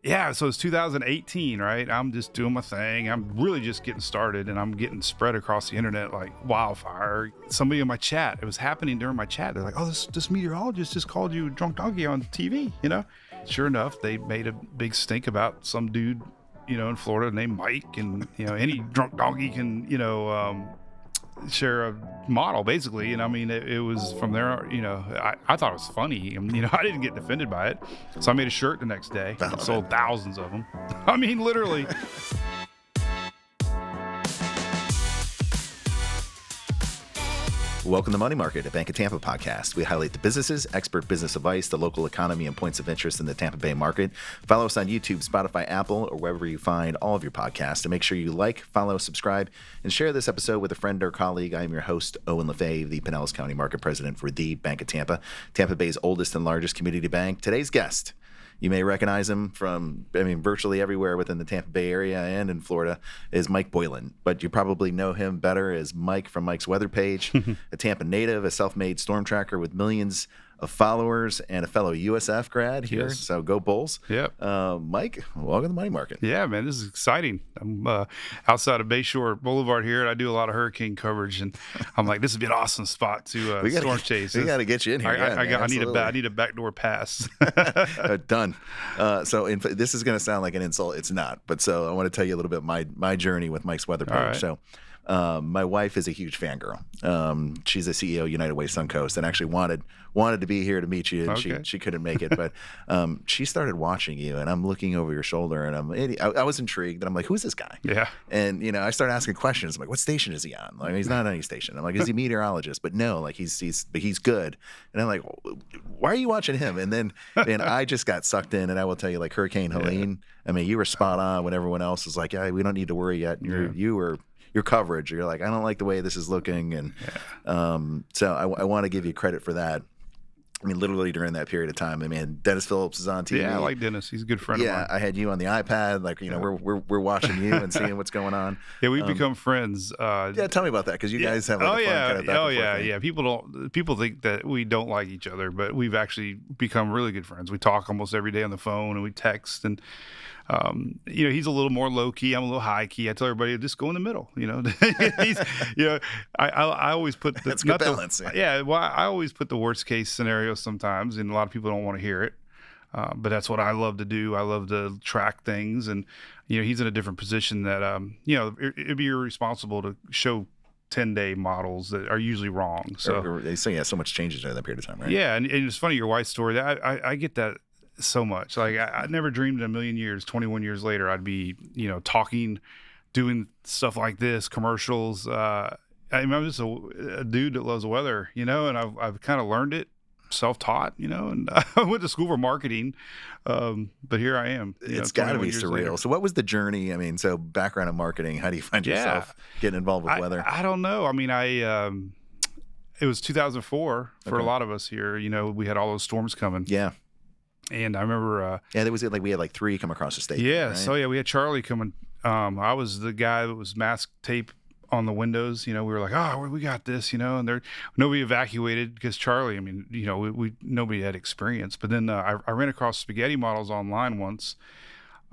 Yeah, so it's 2018, right? I'm just doing my thing. I'm really just getting started, and I'm getting spread across the internet like wildfire. Somebody in my chat, it was happening during my chat. They're like, "Oh, this meteorologist just called you a drunk donkey on TV," you know? Sure enough, they made a big stink about some dude, in Florida named Mike, and any drunk donkey can, share a model basically. And I mean, it was from there, I thought it was funny, and I didn't get offended by it, so I made a shirt the next day and sold thousands of them. I mean, literally. Welcome to Money Market, a Bank of Tampa podcast. We highlight the businesses, expert business advice, the local economy, and points of interest in the Tampa Bay market. Follow us on YouTube, Spotify, Apple, or wherever you find all of your podcasts. And make sure you like, follow, subscribe, and share this episode with a friend or colleague. I am your host, Owen LaFave, the Pinellas County Market President for the Bank of Tampa, Tampa Bay's oldest and largest community bank. Today's guest, you may recognize him from, virtually everywhere within the Tampa Bay area and in Florida, is Mike Boylan. But you probably know him better as Mike from Mike's Weather Page, a Tampa native, a self-made storm tracker with millions of followers, and a fellow USF grad here. Yes. So go Bulls. Yep. Mike, welcome to the Money Market. Yeah, man, this is exciting. I'm outside of Bayshore Boulevard here, and I do a lot of hurricane coverage, and I'm like, this would be an awesome spot to storm chase. We got to get you in here. I need a backdoor pass. Done. This is going to sound like an insult. It's not. But so I want to tell you a little bit my journey with Mike's Weather Page. Right. So my wife is a huge fangirl. She's the CEO of United Way Suncoast, and actually wanted to be here to meet you, and Okay. she couldn't make it. But she started watching you, and I'm looking over your shoulder, and I was intrigued, and I'm like, who's this guy? Yeah. And I started asking questions. I'm like, what station is he on? Like, he's not on any station. I'm like, is he a meteorologist? But no, like he's good. And I'm like, why are you watching him? And then I just got sucked in, and I will tell you, like Hurricane Helene. Yeah. You were spot on when everyone else was like, yeah, we don't need to worry yet. Your coverage, you're like, I don't like the way this is looking, and so I want to give you credit for that. Literally during that period of time, Dennis Phillips is on TV. Yeah, I like Dennis. He's a good friend of mine. Yeah, I had you on the iPad. Like, we're watching you and seeing what's going on. Yeah, we've become friends. Yeah, tell me about that, because you guys have like a fun kind of back and forth thing. Yeah. People think that we don't like each other, but we've actually become really good friends. We talk almost every day on the phone, and we text, and he's a little more low key. I'm a little high key. I tell everybody, just go in the middle. He's, I always put that's good balance. I always put the worst case scenario sometimes, and a lot of people don't want to hear it. But that's what I love to do. I love to track things, and he's in a different position that it'd be irresponsible to show 10-day models that are usually wrong. So they say so much changes during that period of time, right? Yeah, and it's funny, your wife's story. That I get that so much. Like, I never dreamed in a million years, 21 years later, I'd be talking, doing stuff like this, commercials. I'm just a dude that loves weather, and I've kind of learned it, self-taught, and I went to school for marketing, but here I am. It's got to be surreal. Later. So what was the journey? So background in marketing, how do you find yourself getting involved with weather? I don't know. It was 2004 for a lot of us here. We had all those storms coming. Yeah. And I remember... there was we had like 3 come across the state. Yeah, right? So yeah, we had Charlie coming. I was the guy that was mask tape on the windows. We were like, we got this, and nobody evacuated because Charlie, we nobody had experience. But then I ran across spaghetti models online once,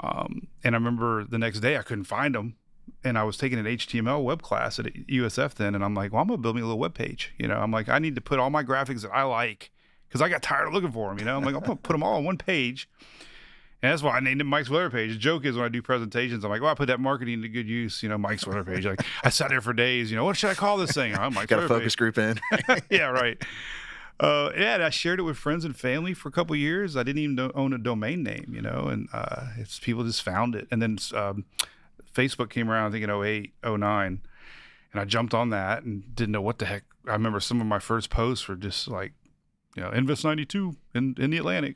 and I remember the next day I couldn't find them. And I was taking an HTML web class at USF then, and I'm like, well, I'm going to build me a little web page. I'm like, I need to put all my graphics that I like, because I got tired of looking for them, I'm like, I'm going to put them all on one page. And that's why I named it Mike's Weather Page. The joke is when I do presentations, I'm like, I put that marketing to good use, Mike's Weather Page. Like, I sat there for days, what should I call this thing? Oh, Mike's got Weather a focus Page. group in. Yeah, right. And I shared it with friends and family for a couple of years. I didn't even own a domain name, and it's people just found it. And then Facebook came around, I think in 08, 09, and I jumped on that and didn't know what the heck. I remember some of my first posts were just like, Invest 92 in the Atlantic.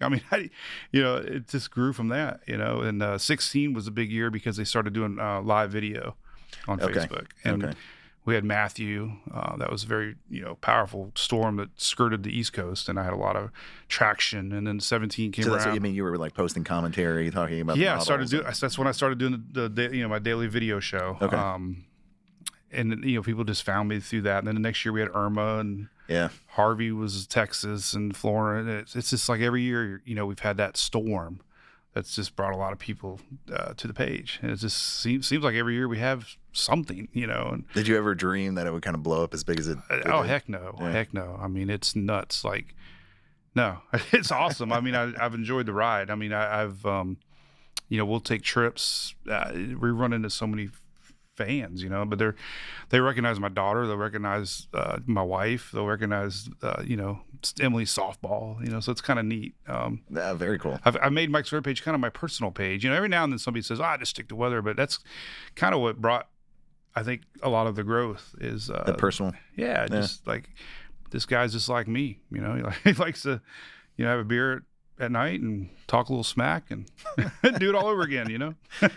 It just grew from that, and 16 was a big year because they started doing live video on Facebook. And we had Matthew. That was a very, powerful storm that skirted the East Coast, and I had a lot of traction. And then 17 came around. So that's what you mean? You were like posting commentary, talking about I started doing. That's when I started doing the my daily video show. Okay. And people just found me through that. And then the next year we had Irma, and Harvey was Texas and Florida. It's just like every year, we've had that storm that's just brought a lot of people to the page. And it just seems like every year we have something, And Did you ever dream that it would kind of blow up as big as it did? heck no, heck no. I mean, it's nuts. Like, no, it's awesome. I mean, I've enjoyed the ride. I mean, I've we'll take trips. We run into so many fans, but they recognize my daughter, they'll recognize my wife, they'll recognize Emily's softball, so it's kind of neat. Very cool. I made Mike's Weather page kind of my personal page. Every now and then somebody says, I just stick to weather, but that's kind of what brought, I think, a lot of the growth is the personal. Just like this guy's just like me, he likes to have a beer at night and talk a little smack and do it all over again,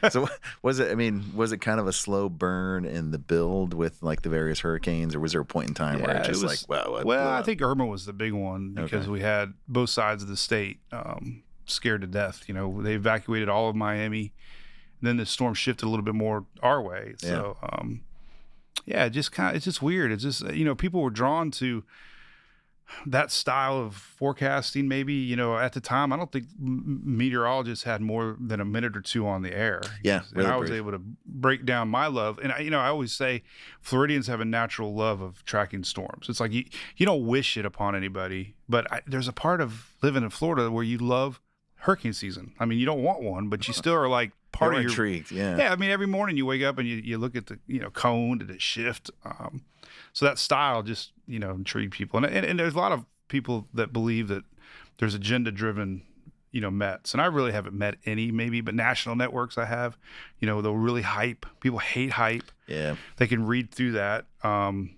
So was it kind of a slow burn in the build with like the various hurricanes, or was there a point in time where it just I think Irma was the big one because we had both sides of the state scared to death. They evacuated all of Miami. Then the storm shifted a little bit more our way. So, it's just weird. It's just, people were drawn to that style of forecasting. Maybe, at the time, I don't think meteorologists had more than a minute or two on the air. Yeah. Really, and I was able to break down my love. And I always say Floridians have a natural love of tracking storms. It's like you don't wish it upon anybody, but there's a part of living in Florida where you love hurricane season. I mean, you don't want one, but you still are like part of your intrigued. Yeah. Yeah. I mean, every morning you wake up and you look at the, cone, did it shift? So that style just, intrigued people. And there's a lot of people that believe that there's agenda driven, Mets. And I really haven't met any maybe, but national networks I have, they'll really hype. People hate hype. Yeah. They can read through that. And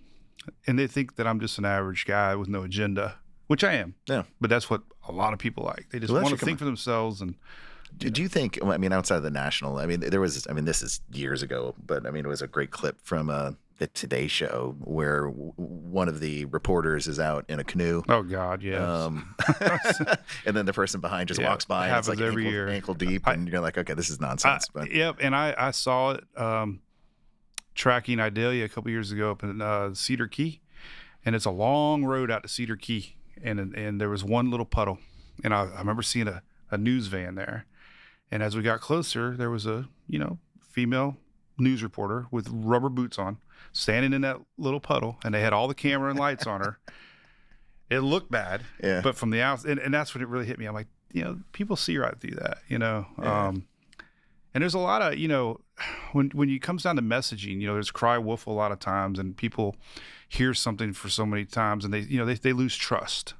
they think that I'm just an average guy with no agenda, which I am. Yeah. But that's what a lot of people like. They just want to think for themselves. And do you think, outside of the national, this is years ago, but it was a great clip from the Today Show where one of the reporters is out in a canoe. Oh God, yes. And then the person behind just walks by and it's like every year. ankle deep, and you're like, okay, this is nonsense. Yep, and I saw it tracking Idalia a couple years ago up in Cedar Key, and it's a long road out to Cedar Key, and there was one little puddle, and I remember seeing a news van there, and as we got closer, there was a female news reporter with rubber boots on, standing in that little puddle, and they had all the camera and lights on her. It looked bad, but from the outside, and that's when it really hit me. I'm like, people see right through that, and there's a lot of, when it comes down to messaging, there's cry wolf a lot of times, and people hear something for so many times, and they lose trust.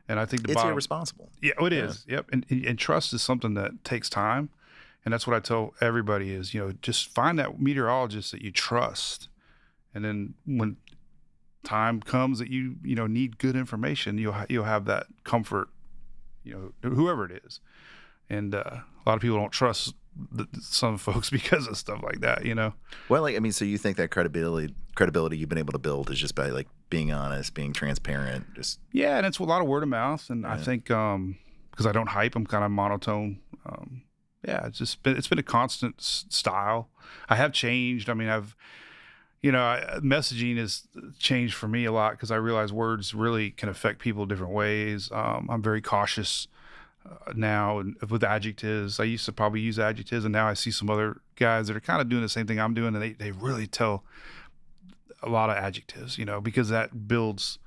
And I think it's irresponsible. Yeah, it is. Yep. And trust is something that takes time. And that's what I tell everybody is, just find that meteorologist that you trust. And then when time comes that you need good information, you'll have that comfort, whoever it is. And a lot of people don't trust some folks because of stuff like that, Well, so you think that credibility you've been able to build is just by like being honest, being transparent, just and it's a lot of word of mouth. And I think because I don't hype, I'm kind of monotone. It's been a constant style. I have changed. I mean, messaging has changed for me a lot because I realize words really can affect people different ways. I'm very cautious now with adjectives. I used to probably use adjectives, and now I see some other guys that are kind of doing the same thing I'm doing, and they really tell a lot of adjectives, because that builds,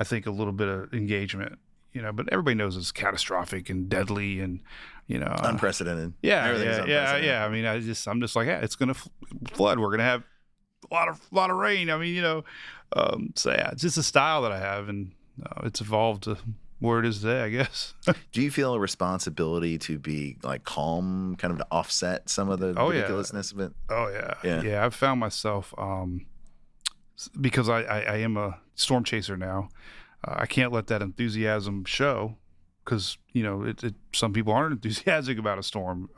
I think, a little bit of engagement. But everybody knows it's catastrophic and deadly and, unprecedented. Yeah. I mean, I'm just like, it's going to flood. We're going to have a lot of rain. I mean, it's just a style that I have, and it's evolved to where it is today, I guess. Do you feel a responsibility to be like calm, kind of to offset some of the ridiculousness of it? Oh yeah. Yeah. I've found myself, because I am a storm chaser now. I can't let that enthusiasm show because, some people aren't enthusiastic about a storm.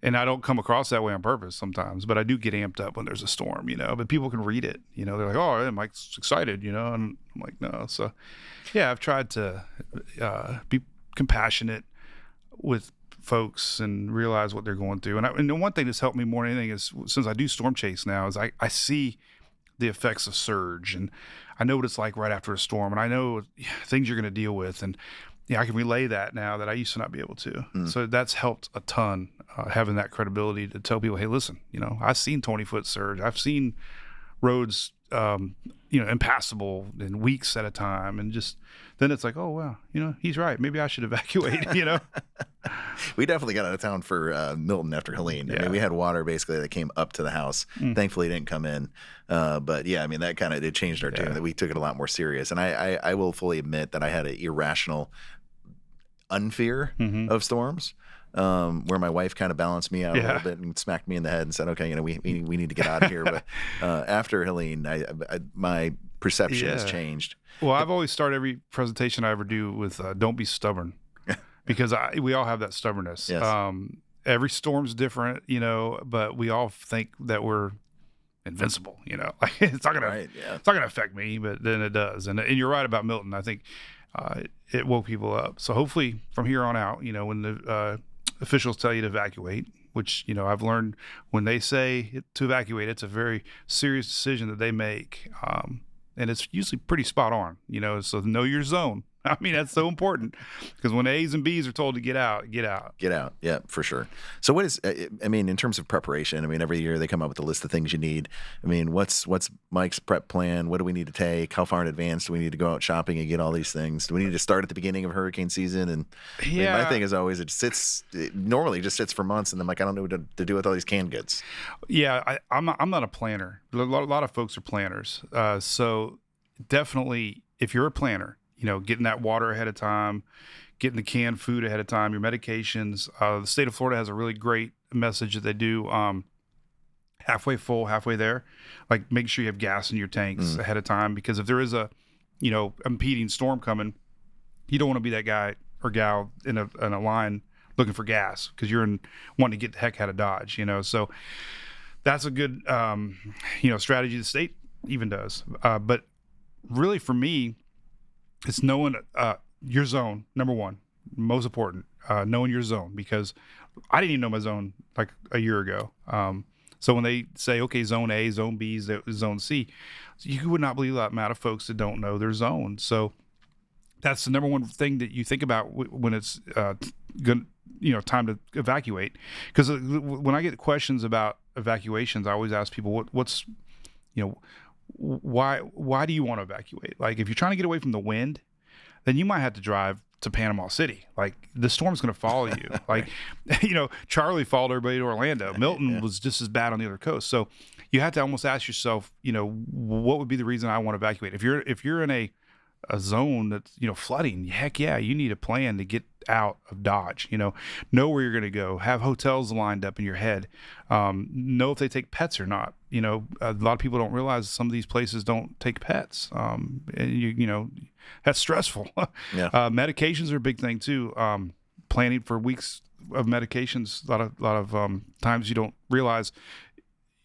And I don't come across that way on purpose sometimes, but I do get amped up when there's a storm, but people can read it, they're like, oh, yeah, Mike's excited, and I'm like, no. So I've tried to be compassionate with folks and realize what they're going through. And the one thing that's helped me more than anything is, since I do storm chase now, is I see the effects of surge, and I know what it's like right after a storm, and I know things you're going to deal with. And I can relay that now that I used to not be able to. So that's helped a ton, having that credibility to tell people, hey, listen, I've seen 20-foot surge. I've seen roads, impassable in weeks at a time. And just then it's like, oh, wow, he's right. Maybe I should evacuate, We definitely got out of town for Milton after Helene. Yeah. I mean, we had water basically that came up to the house. Thankfully, it didn't come in. But yeah, I mean, that kind of it changed our tune. That we took it a lot more serious. And I will fully admit that I had an irrational unfear of storms. Where my wife kind of balanced me out a little bit and smacked me in the head and said, okay, we need to get out of here. But after Helene, my perception has changed. Well, I've always started every presentation I ever do with don't be stubborn, because we all have that stubbornness. Yes. Every storm's different, but we all think that we're invincible, like it's not gonna affect me, but then it does. And you're right about Milton. I think it woke people up. So hopefully from here on out, when the officials tell you to evacuate, which I've learned when they say to evacuate, it's a very serious decision that they make, and it's usually pretty spot on. So know your zone. I mean, that's so important, because when A's and B's are told to get out, get out. Get out. Yeah, for sure. So what is, in terms of preparation, every year they come up with a list of things you need. What's Mike's prep plan? What do we need to take? How far in advance do we need to go out shopping and get all these things? Do we need to start at the beginning of hurricane season? And my thing is always, it normally just sits for months, and I'm like, I don't know what to do with all these canned goods. Yeah, I'm not a planner. A lot of folks are planners. So definitely, if you're a planner, getting that water ahead of time, getting the canned food ahead of time, your medications. The state of Florida has a really great message that they do, halfway full, halfway there. Like, make sure you have gas in your tanks ahead of time, because if there is a, impeding storm coming, you don't want to be that guy or gal in a line looking for gas, because you're wanting to get the heck out of Dodge, So that's a good, strategy the state even does. But really, for me, it's knowing your zone, number one, most important, knowing your zone, because I didn't even know my zone like a year ago. So when they say, okay, zone A, zone B, zone C, you would not believe the amount of folks that don't know their zone. So that's the number one thing that you think about when it's time to evacuate. Because when I get questions about evacuations, I always ask people, why do you want to evacuate? Like, if you're trying to get away from the wind, then you might have to drive to Panama City. Like, the storm's going to follow you. Like, Charlie followed everybody to Orlando. Milton was just as bad on the other coast. So you have to almost ask yourself, what would be the reason I want to evacuate? If you're in a zone that's, flooding, heck yeah, you need a plan to get out of Dodge, know where you're going to go, have hotels lined up in your head, know if they take pets or not. A lot of people don't realize some of these places don't take pets. And that's stressful. Yeah. Medications are a big thing too. Planning for weeks of medications. A lot of times you don't realize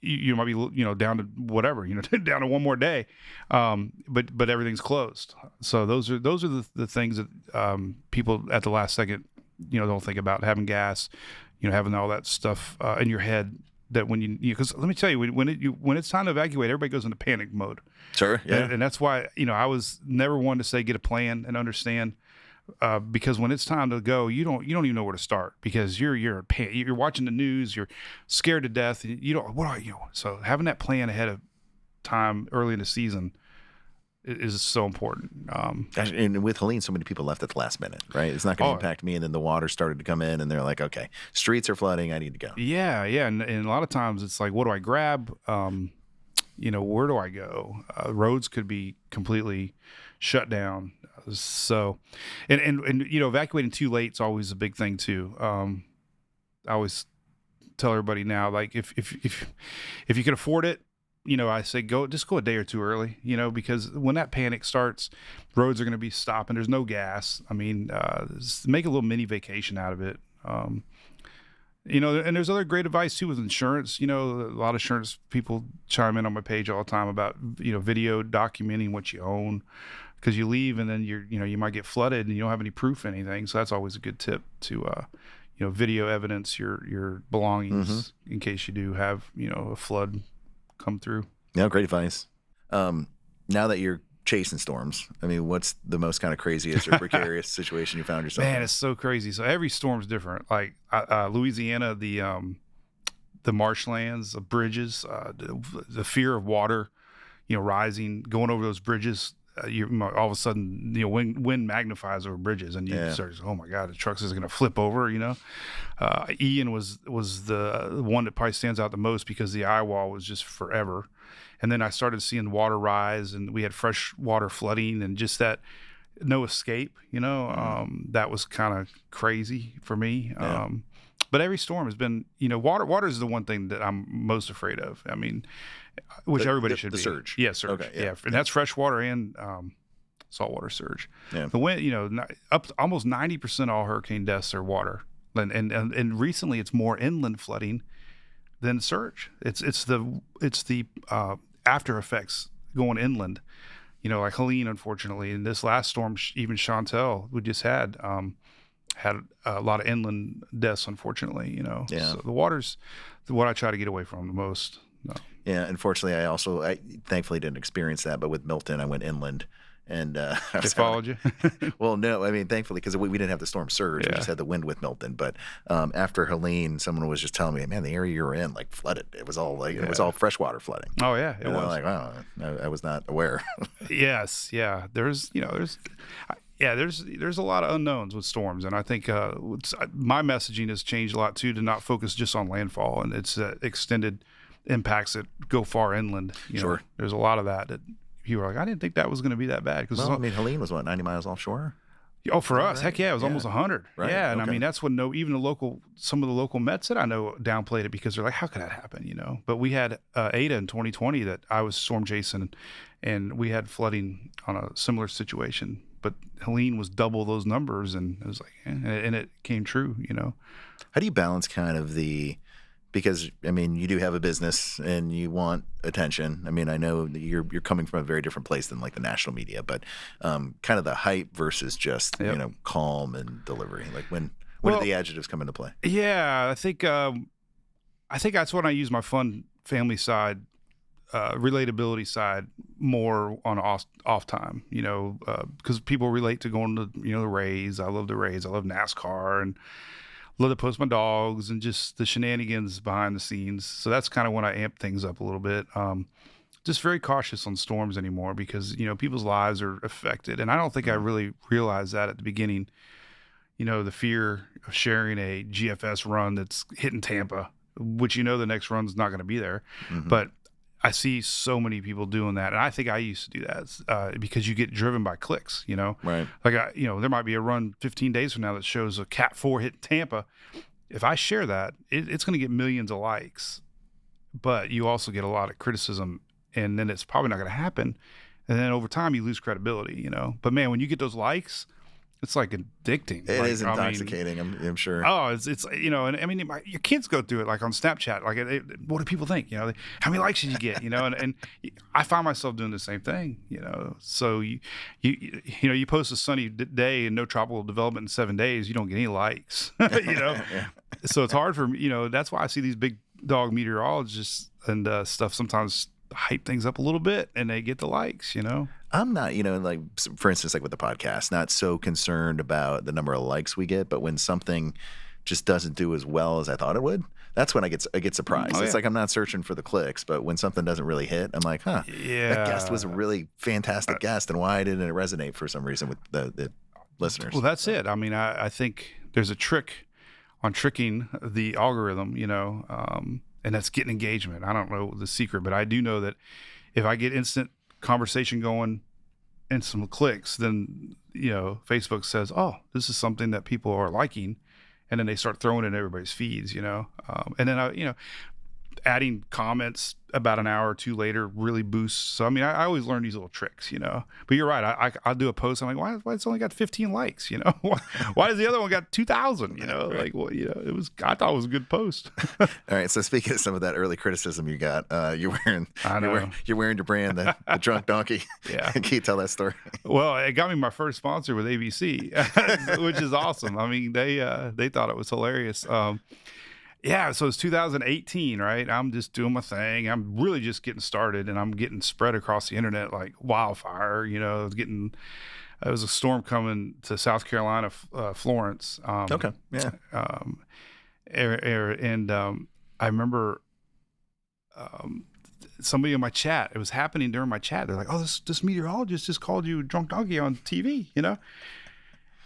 you might be, down to whatever, down to one more day. But everything's closed. So those are the things that people at the last second, don't think about. Having gas, having all that stuff in your head, that when because let me tell you, when it's time to evacuate, everybody goes into panic mode. Sure. Yeah. And that's why, I was never one to say get a plan and understand. Because when it's time to go, you don't even know where to start, because you're watching the news, you're scared to death. You don't, so having that plan ahead of time early in the season is so important. And with Helene, so many people left at the last minute, right? It's not going to impact me. And then the water started to come in, and they're like, okay, streets are flooding, I need to go. Yeah. And a lot of times it's like, what do I grab? Where do I go? Roads could be completely shut down. So, and evacuating too late is always a big thing too. I always tell everybody now, like, if you can afford it, I say go a day or two early, because when that panic starts, roads are going to be stopping. There's no gas. Make a little mini vacation out of it. And there's other great advice too with insurance. A lot of insurance people chime in on my page all the time about, video documenting what you own, because you leave and then you might get flooded and you don't have any proof of anything. So that's always a good tip to, video evidence your belongings in case you do have, a flood come through. Yeah, great advice. Now that you're chasing storms. I mean, what's the most kind of craziest or precarious situation you found yourself Man, in? it's so crazy. So every storm's different. Like Louisiana, the marshlands, the bridges, the fear of water, rising, going over those bridges. All of a sudden, wind magnifies over bridges, and you start, oh my God, the trucks is going to flip over. Ian was the one that probably stands out the most because the eye wall was just forever. And then I started seeing water rise, and we had fresh water flooding, and just that no escape. That was kind of crazy for me. Yeah. But every storm has been, water. Water is the one thing that I'm most afraid of. I mean, which everybody should the be. surge. Yeah, surge. Okay, yeah. And that's freshwater and saltwater surge. Yeah. The wind, up to almost 90% of all hurricane deaths are water, and recently it's more inland flooding than surge. It's the after effects going inland. Like Helene, unfortunately, and this last storm, even Chantel, we just had a lot of inland deaths, unfortunately. Yeah. So the water's what I try to get away from the most. No. Yeah, unfortunately, I thankfully didn't experience that, but with Milton, I went inland, and They followed you? Well, no, I mean, thankfully, because we didn't have the storm surge, we Yeah. just had the wind with Milton. But after Helene, someone was just telling me, man, the area you were in flooded. It was all it was all freshwater flooding. Oh yeah, it And was. I'm like, oh, I was not aware. Yes, yeah. There's a lot of unknowns with storms, and I think my messaging has changed a lot too, to not focus just on landfall and its extended impacts that go far inland. Sure. There's a lot of that people are like, I didn't think that was going to be that bad. Well, I mean, Helene was 90 miles offshore? Oh, for us, right? heck yeah, it was almost 100. Right, Yeah, and okay. I mean that's when even some of the local Mets that I know downplayed it because they're like, how could that happen? But we had Ada in 2020 that I was storm chasing, and we had flooding on a similar situation. But Helene was double those numbers, and it was like, and it came true. How do you balance kind of because I mean, you do have a business and you want attention. I mean, I know that you're coming from a very different place than like the national media, but kind of the hype versus just Yep. calm and delivery. Like when Well, do the adjectives come into play? Yeah, I think that's when I use my fun family side, relatability side more on off time. Because people relate to going to the Rays. I love the Rays. I love NASCAR and love to post my dogs and just the shenanigans behind the scenes. So that's kind of when I amp things up a little bit. Just very cautious on storms anymore because people's lives are affected, and I don't think I really realized that at the beginning. The fear of sharing a GFS run that's hitting Tampa, which the next run's not going to be there. Mhm. But I see so many people doing that, and I think I used to do that because you get driven by clicks. Right. Like there might be a run 15 days from now that shows a Cat 4 hitting Tampa. If I share that, it's going to get millions of likes, but you also get a lot of criticism, and then it's probably not going to happen. And then over time, you lose credibility. But man, when you get those likes, it's like addicting. It is I mean, intoxicating. I'm sure. oh, it's and I mean, your kids go through it like on Snapchat. Like, what do people think? How many likes did you get? And I find myself doing the same thing. So you post a sunny day and no tropical development in 7 days, you don't get any likes. Yeah. So it's hard for me. That's why I see these big dog meteorologists and stuff sometimes hype things up a little bit and they get the likes. I'm not, like, for instance, like with the podcast, not so concerned about the number of likes we get, but when something just doesn't do as well as I thought it would, that's when I get surprised. Oh, It's yeah. like I'm not searching for the clicks, but when something doesn't really hit, I'm like, that guest was a really fantastic guest, and why didn't it resonate for some reason with the listeners? Well, that's it. I mean, I think there's a trick on tricking the algorithm, and that's getting engagement. I don't know the secret, but I do know that if I get instant conversation going and some clicks, then Facebook says, oh, this is something that people are liking, and then they start throwing it in everybody's feeds, and then adding comments about an hour or two later really boosts. So I mean, I always learn these little tricks, but you're right. I'll do a post, I'm like, why it's only got 15 likes, why does the other one got 2,000, like, well, I thought it was a good post. All right. So speaking of some of that early criticism you got, you're wearing your brand, the Drunk Donkey. Yeah. Can you tell that story? Well, it got me my first sponsor with ABC, which is awesome. I mean, they thought it was hilarious. Yeah, so it's 2018, right? I'm just doing my thing. I'm really just getting started, and I'm getting spread across the internet like wildfire. It was a storm coming to South Carolina, Florence. Okay. Yeah. I remember somebody in my chat. It was happening during my chat. They're like, "Oh, this meteorologist just called you a drunk donkey on TV,"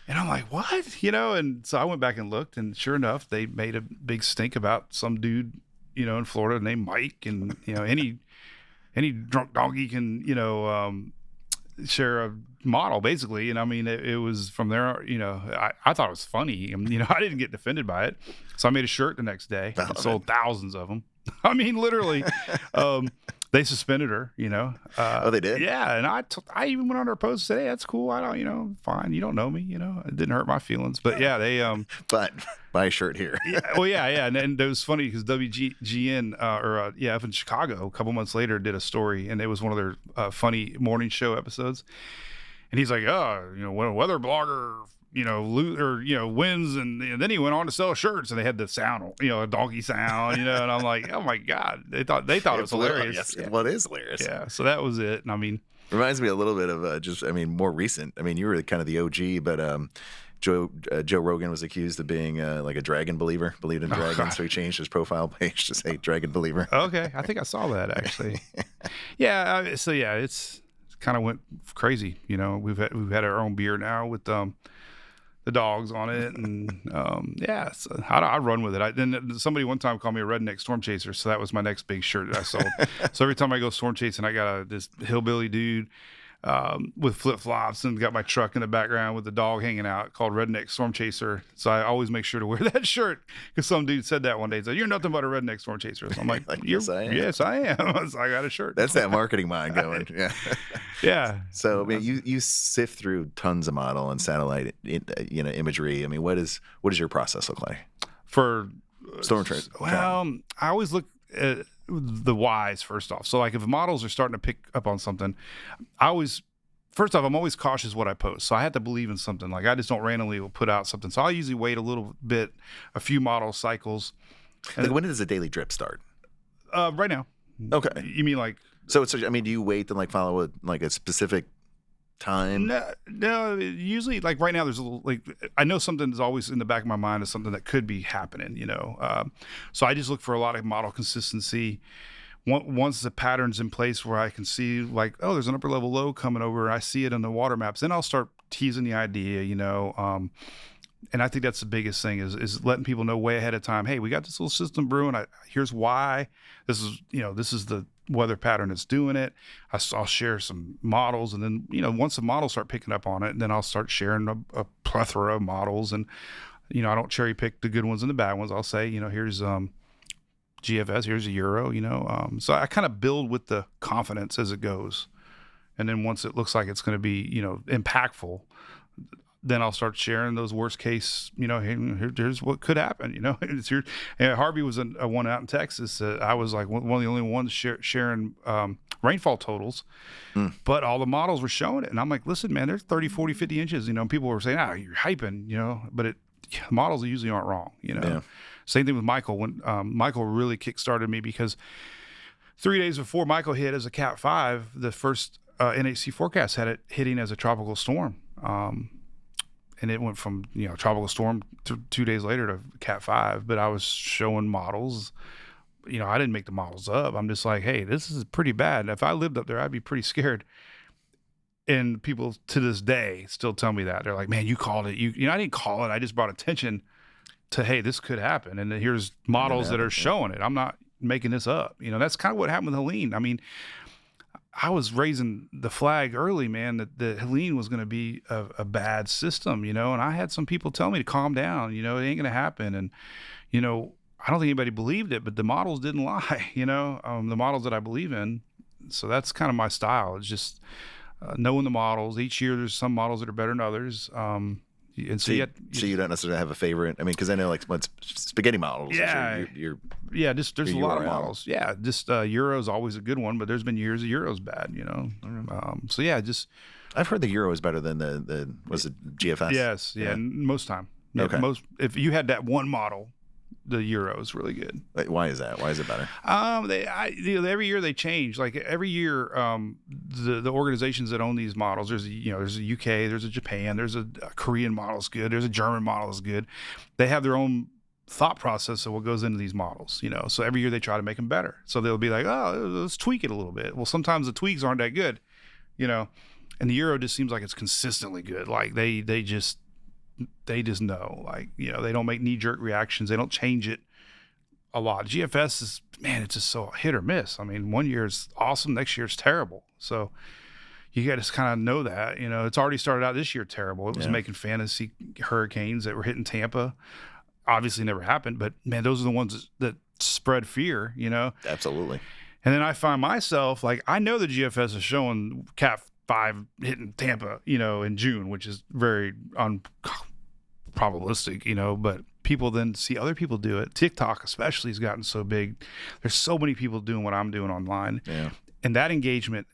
And I'm like, what? And so I went back and looked, and sure enough, they made a big stink about some dude, in Florida named Mike. And, any drunk donkey can, share a model, basically. And I mean, it was from there, I thought it was funny. I didn't get offended by it. So I made a shirt the next day and sold thousands of them. I mean, literally. They suspended her, Oh, they did? Yeah, and I even went on her post and said, "Hey, that's cool. I don't, fine. You don't know me, It didn't hurt my feelings." But yeah, they But buy a shirt here. yeah, and it was funny because WGN up in Chicago a couple months later did a story, and it was one of their funny morning show episodes, and he's like, when a weather blogger wins, and then he went on to sell shirts, and they had the sound, a donkey sound, and I'm like, oh my god, they thought it was hilarious. Yes, yeah. Well, it is hilarious. Yeah, so that was it, and I mean, reminds me a little bit of more recent. I mean, you were kind of the OG, but Joe Rogan was accused of being like a dragon believer, believed in dragons, so he changed his profile page to say dragon believer. Okay, I think I saw that actually. Yeah, it's kind of went crazy. We've had our own beer now with the dogs on it, and so I run with it. Then somebody one time called me a redneck storm chaser, so that was my next big shirt that I sold. So every time I go storm chasing, I got this hillbilly dude with flip flops and got my truck in the background with the dog hanging out, called Redneck Storm Chaser. So I always make sure to wear that shirt because some dude said that one day. He said, "You're nothing but a redneck storm chaser." So I'm like, yes, I am. Yes, I am. So I got a shirt. That's that marketing mind going. Yeah. Yeah. So I mean, you sift through tons of model and satellite, imagery. I mean, what is your process look like for storm trace? Well, I always look at the whys first off. So like if models are starting to pick up on something, first off, I'm always cautious what I post. So I have to believe in something. Like I just don't randomly put out something. So I'll usually wait a little bit, a few model cycles. Like when does a daily drip start? Right now. Okay. You mean like? So I mean, do you wait to follow a specific time? No. Usually, like right now, there's a little I know something is always in the back of my mind is something that could be happening. So I just look for a lot of model consistency. Once the pattern's in place where I can see there's an upper level low coming over, I see it in the water maps, then I'll start teasing the idea. And I think that's the biggest thing is letting people know way ahead of time. Hey, we got this little system brewing. Here's why. This is the weather pattern that's doing it. I'll share some models, and then once the models start picking up on it, then I'll start sharing a plethora of models. And I don't cherry pick the good ones and the bad ones. I'll say here's GFS, here's a Euro. So I kind of build with the confidence as it goes, and then once it looks like it's going to be impactful, then I'll start sharing those worst case, here's what could happen, It's here. And Harvey was a one out in Texas. I was like one of the only ones sharing rainfall totals, but all the models were showing it. And I'm like, listen, man, there's 30, 40, 50 inches, people were saying, you're hyping, but models usually aren't wrong, Yeah. Same thing with Michael. When Michael really kickstarted me because 3 days before Michael hit as a Cat 5, the first NHC forecast had it hitting as a tropical storm. And it went from tropical storm to 2 days later to Cat 5. But I was showing models. I didn't make the models up. I'm just like, hey, this is pretty bad. If I lived up there, I'd be pretty scared. And people to this day still tell me that. They're like, man, you called it. I didn't call it. I just brought attention to, hey, this could happen. And here's models that are showing it. I'm not making this up. That's kind of what happened with Helene. I mean, I was raising the flag early, man, that the Helene was going to be a bad system, and I had some people tell me to calm down, it ain't going to happen. And, I don't think anybody believed it, but the models didn't lie, the models that I believe in. So that's kind of my style. It's just knowing the models. Each year there's some models that are better than others. And so you don't necessarily have a favorite. I mean, because I know what's spaghetti models. Yeah, just there's a lot of models. Yeah, just Euro's always a good one, but there's been years of Euro's bad. So yeah, just I've heard the Euro is better than the was it GFS? Yes, yeah, most time. Okay. If you had that one model, the euro is really good. Why is that? Why is it better? Every year they change. Like every year, the organizations that own these models, there's a UK, there's a Japan, there's a Korean model is good, there's a German model is good. They have their own thought process of what goes into these models, So every year they try to make them better. So they'll be like, oh, let's tweak it a little bit. Well, sometimes the tweaks aren't that good, And the euro just seems like it's consistently good. Like they just know, like, they don't make knee-jerk reactions. They don't change it a lot. GFS is, man, it's just so hit or miss. I mean, one year is awesome, next year is terrible. So you got to kind of know that, it's already started out this year terrible. It was making fantasy hurricanes that were hitting Tampa. Obviously never happened, but man, those are the ones that spread fear, Absolutely. And then I find myself, like, I know the GFS is showing Cat 5 hitting Tampa, in June, which is very unprobabilistic, but people then see other people do it. TikTok especially has gotten so big. There's so many people doing what I'm doing online. Yeah. And that engagement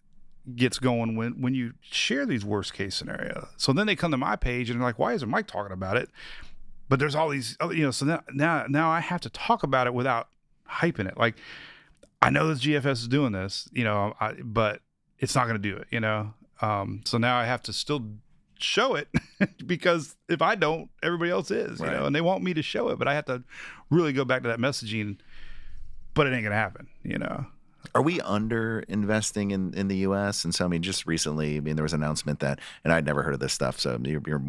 gets going when you share these worst case scenarios. So then they come to my page and they're like, why isn't Mike talking about it? But there's all these, so now I have to talk about it without hyping it. Like, I know this GFS is doing this, but it's not going to do it, So now I have to still show it because if I don't, everybody else is, right. And they want me to show it, but I have to really go back to that messaging, but it ain't going to happen, Are we under investing in the U.S.? And so, I mean, just recently, there was an announcement that, and I'd never heard of this stuff, so you're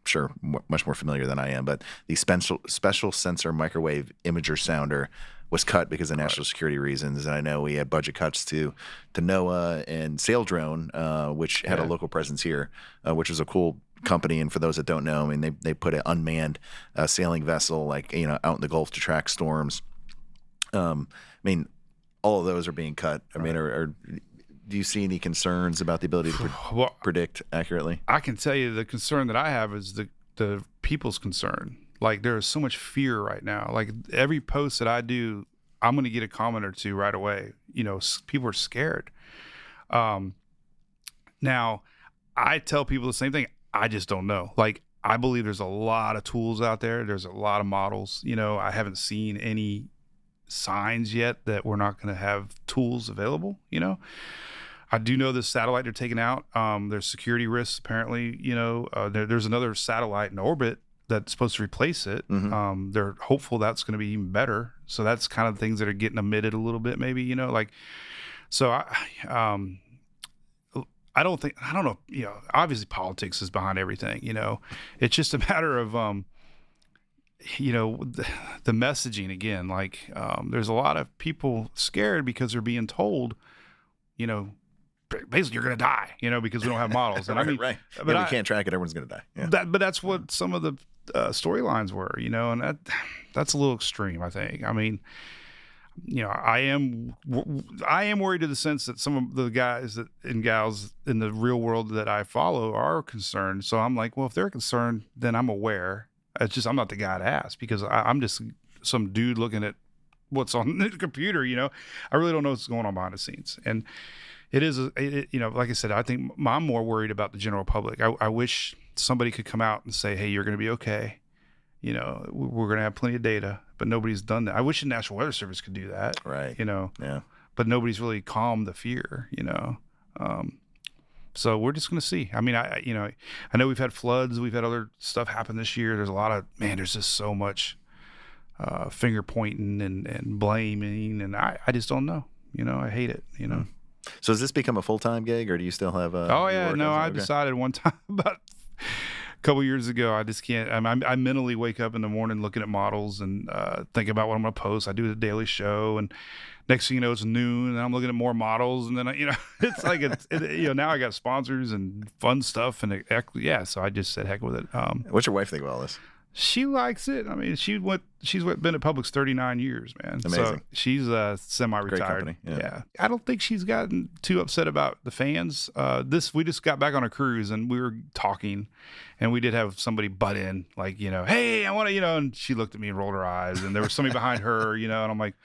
sure much more familiar than I am, but the special sensor microwave imager sounder was cut because of national security reasons. And I know we had budget cuts to NOAA and Sail Drone, which had a local presence here, which was a cool company. And for those that don't know, I mean, they put an unmanned sailing vessel, like, out in the Gulf to track storms. I mean, all of those are being cut. I mean, do you see any concerns about the ability to predict accurately? I can tell you the concern that I have is the people's concern. Like, there is so much fear right now. Like, every post that I do, I'm going to get a comment or two right away. People are scared. Now, I tell people the same thing. I just don't know. Like, I believe there's a lot of tools out there. There's a lot of models. I haven't seen any signs yet that we're not going to have tools available. I do know this satellite they're taking out. There's security risks apparently. There's another satellite in orbit that's supposed to replace it. Mm-hmm. They're hopeful that's going to be even better. So that's kind of things that are getting omitted a little bit, maybe. So I don't know. Obviously politics is behind everything. It's just a matter of the messaging again. Like, there's a lot of people scared because they're being told, basically you're going to die, because we don't have models. And right. But we can't track it. Everyone's going to die. Yeah. But that's what some of the storylines were, and that's a little extreme, I think. I mean, I am worried to the sense that some of the guys and gals in the real world that I follow are concerned. So I'm like, well, if they're concerned, then I'm aware. It's just, I'm not the guy to ask because I'm just some dude looking at what's on the computer, I really don't know what's going on behind the scenes. And it is, like I said, I think I'm more worried about the general public. I wish somebody could come out and say, hey, you're going to be okay. We're going to have plenty of data, but nobody's done that. I wish the National Weather Service could do that. Right. Yeah. But nobody's really calmed the fear, So we're just going to see. I mean, I know we've had floods. We've had other stuff happen this year. There's a lot of, there's just so much finger pointing and blaming. And I just don't know. I hate it, So has this become a full-time gig or do you still have Oh, yeah. No, I decided one time about a couple years ago, I just can't. I mentally wake up in the morning looking at models and think about what I'm going to post. I do the daily show and next thing you know, it's noon and I'm looking at more models. And then, it's like, now I got sponsors and fun stuff. And so I just said, heck with it. What's your wife think about all this? She likes it. I mean, she's been at Publix 39 years, man. Amazing. So she's semi-retired. Great company. Yeah. I don't think she's gotten too upset about the fans. We just got back on a cruise and we were talking and we did have somebody butt in like, hey, I want to, and she looked at me and rolled her eyes and there was somebody behind her, and I'm like,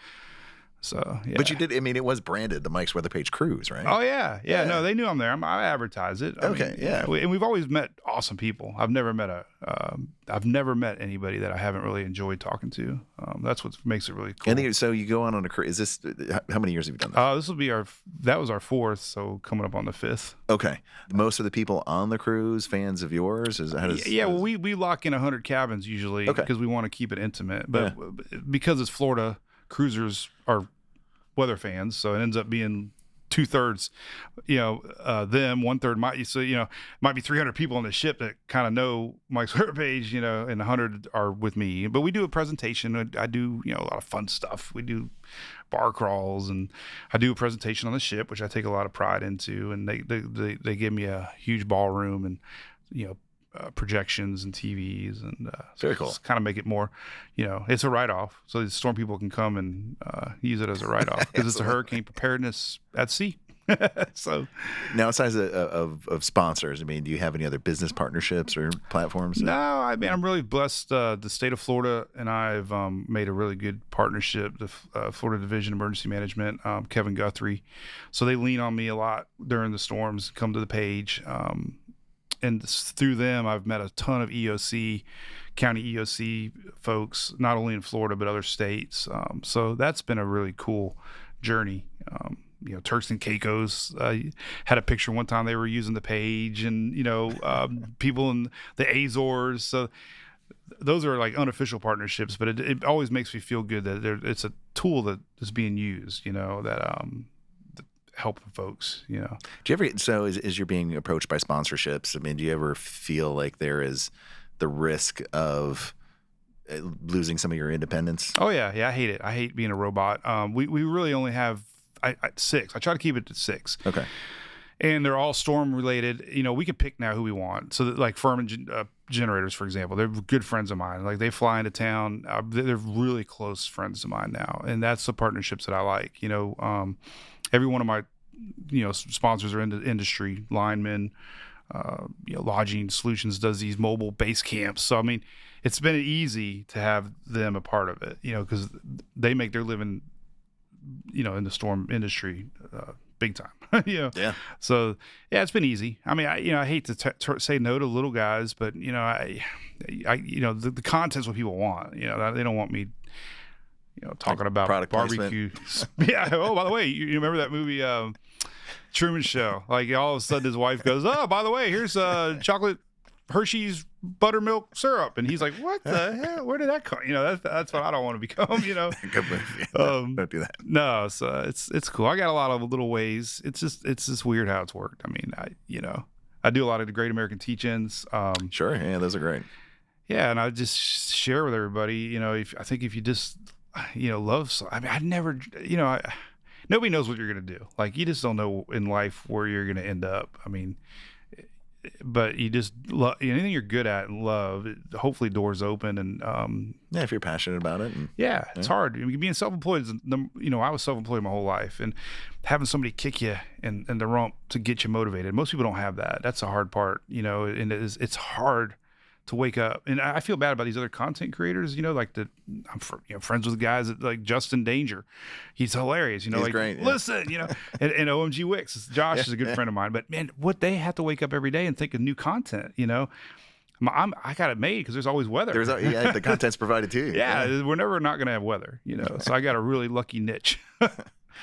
So, yeah. But you did, I mean, it was branded the Mike's Weather Page Cruise, right? Oh yeah. No, they knew I'm there. I advertise it. I mean, and we've always met awesome people. I've never met anybody that I haven't really enjoyed talking to. That's what makes it really cool. And so you go on a cruise. Is this, how many years have you done this? This will be that was our 4th, so coming up on the 5th. Okay. Most of the people on the cruise, fans of yours? Well, we lock in 100 cabins usually because we want to keep it intimate. But because it's Florida, cruisers are weather fans, so it ends up being 2/3, them, 1/3 might be 300 people on the ship that kind of know Mike's Weather Page, and 100 are with me. But we do a presentation. I do, a lot of fun stuff. We do bar crawls, and I do a presentation on the ship, which I take a lot of pride into. And they give me a huge ballroom and, projections and TVs, and very cool. Kind of make it more, it's a write-off, so the storm people can come and use it as a write-off because it's a hurricane preparedness at sea. So now, aside of sponsors, I mean, do you have any other business partnerships or platforms? No, I mean, I'm really blessed. The state of Florida and I've made a really good partnership. The Florida Division of Emergency Management, Kevin Guthrie, so they lean on me a lot during the storms. Come to the page. And through them, I've met a ton of county EOC folks, not only in Florida, but other states. So that's been a really cool journey. Turks and Caicos had a picture one time they were using the page, and, people in the Azores. So those are like unofficial partnerships, but it always makes me feel good that it's a tool that is being used, help folks, Do you ever, as you're being approached by sponsorships, I mean, do you ever feel like there is the risk of losing some of your independence? Oh yeah. I hate it. I hate being a robot. We really only have 6. I try to keep it to 6. Okay. And they're all storm related. We can pick now who we want. So that, like Furman Generators, for example, they're good friends of mine. Like they fly into town. They're really close friends of mine now. And that's the partnerships that I like, every one of my, sponsors are in the industry, linemen, Lodging Solutions does these mobile base camps. So, I mean, it's been easy to have them a part of it, because they make their living, in the storm industry, big time, Yeah. So, yeah, it's been easy. I mean, I hate to say no to little guys, but, the content's what people want. They don't want me, talking about barbecue. Yeah. Oh, by the way, you remember that movie, Truman Show? Like all of a sudden his wife goes, "Oh, by the way, here's chocolate Hershey's buttermilk syrup," and he's like, "What the hell? Where did that come?" That's what I don't want to become. Good movie. Don't do that. No, so it's cool. I got a lot of little ways. It's just weird how it's worked. I mean, I do a lot of the Great American Teach-Ins. Sure, yeah, those are great. Yeah, and I just share with everybody. I think if you just love. I mean, I never. Nobody knows what you're going to do. Like, you just don't know in life where you're going to end up. I mean, but you just love anything you're good at and love. Hopefully, doors open, and if you're passionate about it. It's hard. I mean, being self-employed is, I was self-employed my whole life, and having somebody kick you in the rump to get you motivated. Most people don't have that. That's the hard part. And it's hard to wake up. And I feel bad about these other content creators, like I'm friends with guys that, like Justin Danger. He's hilarious, He's like, great, yeah. Listen, and OMG Wicks. Josh is a good friend of mine, but man, what they have to wake up every day and think of new content, I got it made because there's always weather. The content's provided too. Yeah, we're never not going to have weather, so I got a really lucky niche.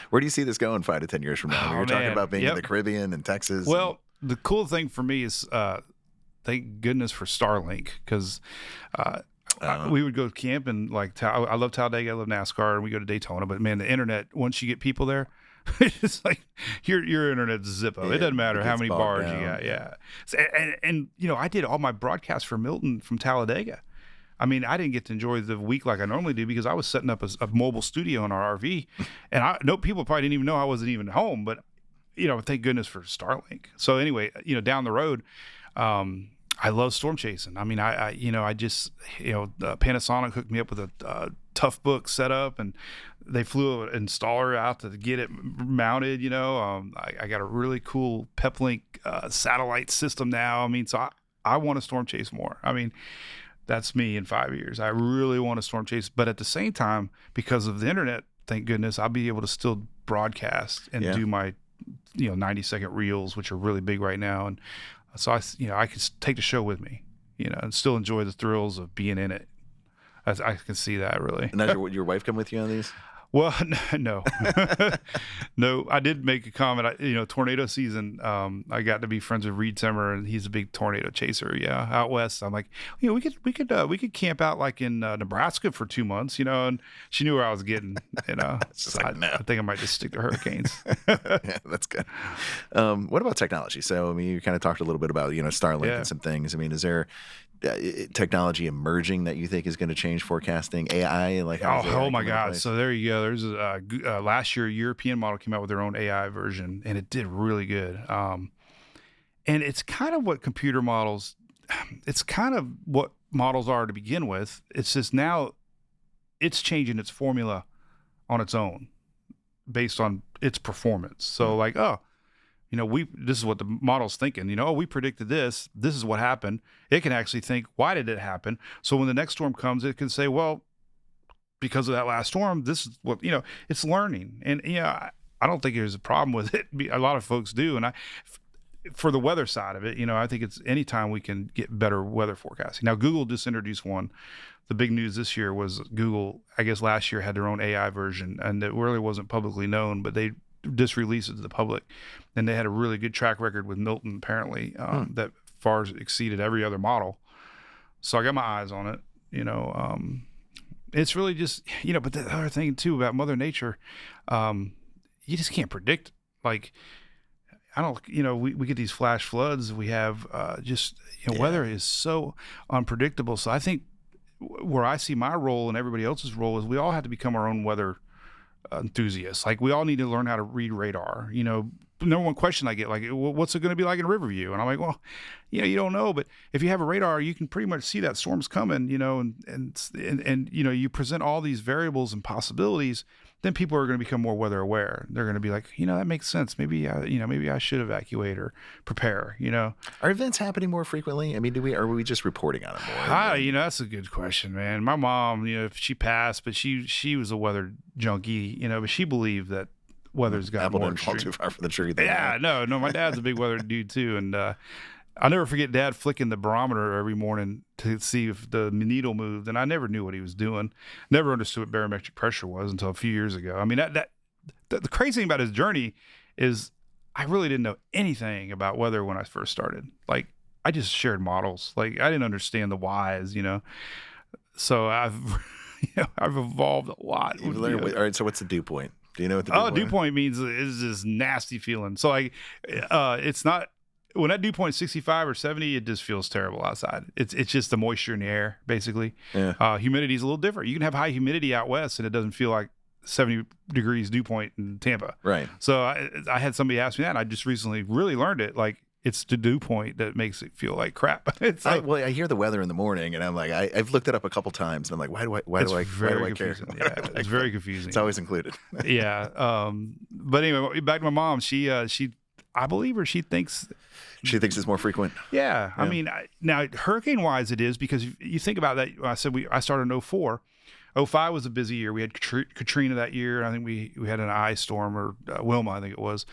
Where do you see this going 5 to 10 years from now? You're talking about being in the Caribbean and Texas. Well, the cool thing for me is, thank goodness for Starlink, because we would go camping. Like I love Talladega, I love NASCAR, and we go to Daytona. But man, the internet, once you get people there, it's like your internet's Zippo. It doesn't matter how many bars you got. Yeah. So, and I did all my broadcasts for Milton from Talladega. I mean, I didn't get to enjoy the week like I normally do because I was setting up a mobile studio in our RV, and people probably didn't even know I wasn't even home. But thank goodness for Starlink. So anyway, down the road. I love storm chasing. I mean, I just, Panasonic hooked me up with a tough book setup, and they flew an installer out to get it mounted. I got a really cool Peplink satellite system now. I mean, so I want to storm chase more. I mean, that's me in 5 years. I really want to storm chase, but at the same time, because of the internet thank goodness, I'll be able to still broadcast and do my 90-second reels, which are really big right now. And so I can take the show with me, and still enjoy the thrills of being in it. I can see that, really. And does your wife come with you on these? Well, no, no. I did make a comment. Tornado season. I got to be friends with Reed Timmer, and he's a big tornado chaser. Yeah, out west. I'm like, we could camp out like in Nebraska for 2 months. And she knew where I was getting. So like, no. I think I might just stick to hurricanes. Yeah, that's good. What about technology? So, I mean, you kind of talked a little bit about Starlink and some things. I mean, is there technology emerging that you think is going to change forecasting? AI, oh my God! So there you go. There's last year a European model came out with their own AI version, and it did really good. And it's kind of what computer models. It's kind of what models are to begin with. It's just now it's changing its formula on its own based on its performance. So this is what the model's thinking. We predicted this. This is what happened. It can actually think, why did it happen? So when the next storm comes, it can say, well, because of that last storm, this is what, it's learning. And, I don't think there's a problem with it. A lot of folks do. And for the weather side of it, I think it's anytime we can get better weather forecasting. Now, Google just introduced one. The big news this year was Google, I guess last year, had their own AI version, and it really wasn't publicly known, but they just released it to the public, and they had a really good track record with Milton apparently that far exceeded every other model. So I got my eyes on it. It's really just but the other thing too about Mother Nature, you just can't predict. Like I don't we get these flash floods. We have weather is so unpredictable. So I think where I see my role and everybody else's role is we all have to become our own weather enthusiasts. Like we all need to learn how to read radar. Number one question I get, like, what's it going to be like in Riverview? And I'm like, well, you don't know, but if you have a radar, you can pretty much see that storm's coming. And you present all these variables and possibilities. Then people are going to become more weather aware. They're going to be like, that makes sense. Maybe I should evacuate or prepare. Are events happening more frequently? I mean, are we just reporting on it more? That's a good question, man. My mom, she passed, but she was a weather junkie, but she believed that weather's got Apple more didn't fall too far from the tree. Yeah, no. My dad's a big weather dude too, and I'll never forget Dad flicking the barometer every morning to see if the needle moved, and I never knew what he was doing. Never understood what barometric pressure was until a few years ago. I mean, the crazy thing about his journey is I really didn't know anything about weather when I first started. Like, I just shared models. Like, I didn't understand the whys, So I've evolved a lot. All right, so what's the dew point? Do you know what the dew point? Dew point means it's this nasty feeling. So it's not when that dew point is 65 or 70, it just feels terrible outside. It's just the moisture in the air, basically. Yeah. Humidity is a little different. You can have high humidity out west, and it doesn't feel like 70 degrees dew point in Tampa. Right. So I had somebody ask me that, and I just recently really learned it. Like, it's the dew point that makes it feel like crap. I hear the weather in the morning, and I'm like, I've looked it up a couple times, and I'm like, why do I care? Yeah, it's very confusing. It's always included. Yeah. But anyway, back to my mom. She I believe her. She thinks it's more frequent. Yeah. I mean, now hurricane wise, it is, because you think about that. I said I started in 2004. 2005 was a busy year. We had Katrina that year. I think we had an ice storm, or Wilma, I think it was.